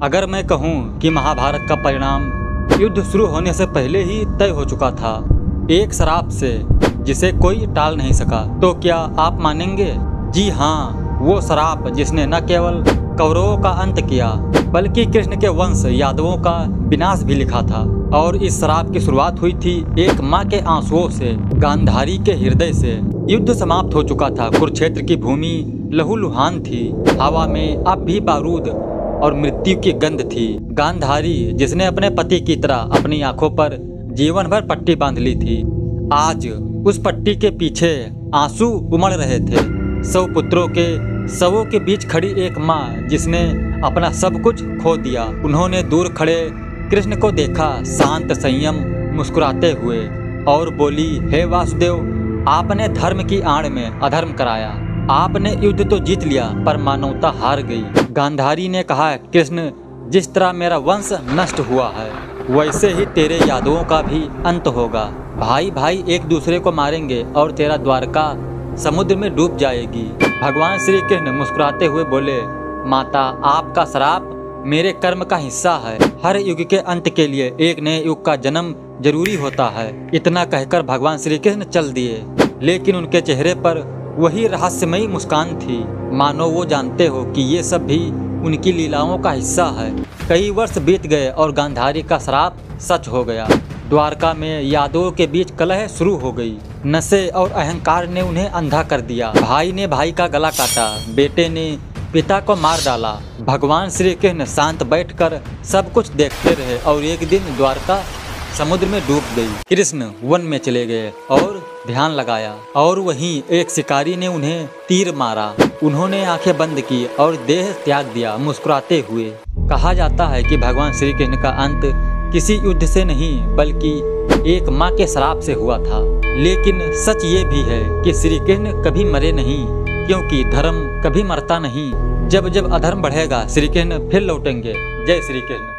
अगर मैं कहूँ कि महाभारत का परिणाम युद्ध शुरू होने से पहले ही तय हो चुका था, एक श्राप से जिसे कोई टाल नहीं सका, तो क्या आप मानेंगे? जी हाँ, वो श्राप जिसने न केवल कौरवों का अंत किया बल्कि कृष्ण के वंश यादवों का विनाश भी लिखा था। और इस श्राप की शुरुआत हुई थी एक माँ के आंसुओं से, गांधारी के हृदय से। युद्ध समाप्त हो चुका था, कुरुक्षेत्र की भूमि लहूलुहान थी, हवा में अब भी बारूद और मृत्यु की गंध थी। गांधारी जिसने अपने पति की तरह अपनी आंखों पर जीवन भर पट्टी बांध ली थी, आज उस पट्टी के पीछे आंसू उमड़ रहे थे। 100 पुत्रों के शवों के बीच खड़ी एक माँ जिसने अपना सब कुछ खो दिया। उन्होंने दूर खड़े कृष्ण को देखा, शांत संयम मुस्कुराते हुए, और बोली, हे वासुदेव, आपने धर्म की आड़ में अधर्म कराया। आपने युद्ध तो जीत लिया पर मानवता हार गई। गांधारी ने कहा, कृष्ण, जिस तरह मेरा वंश नष्ट हुआ है वैसे ही तेरे यादवों का भी अंत होगा। भाई भाई एक दूसरे को मारेंगे और तेरा द्वारका समुद्र में डूब जाएगी। भगवान श्री कृष्ण मुस्कुराते हुए बोले, माता, आपका श्राप मेरे कर्म का हिस्सा है। हर युग के अंत के लिए एक नए युग का जन्म जरूरी होता है। इतना कहकर भगवान श्री कृष्ण चल दिए, लेकिन उनके चेहरे पर वही रहस्यमयी मुस्कान थी, मानो वो जानते हो कि ये सब भी उनकी लीलाओं का हिस्सा है। कई वर्ष बीत गए और गांधारी का श्राप सच हो गया। द्वारका में यादवों के बीच कलह शुरू हो गई। नशे और अहंकार ने उन्हें अंधा कर दिया। भाई ने भाई का गला काटा, बेटे ने पिता को मार डाला। भगवान श्री कृष्ण शांत बैठकर सब कुछ देखते रहे और एक दिन द्वारका समुद्र में डूब गई। कृष्ण वन में चले गए और ध्यान लगाया, और वहीं एक शिकारी ने उन्हें तीर मारा। उन्होंने आंखें बंद की और देह त्याग दिया मुस्कुराते हुए। कहा जाता है कि भगवान श्री कृष्ण का अंत किसी युद्ध से नहीं बल्कि एक माँ के श्राप से हुआ था। लेकिन सच ये भी है कि श्री कृष्ण कभी मरे नहीं, क्योंकि धर्म कभी मरता नहीं। जब जब अधर्म बढ़ेगा श्री कृष्ण फिर लौटेंगे। जय श्री कृष्ण।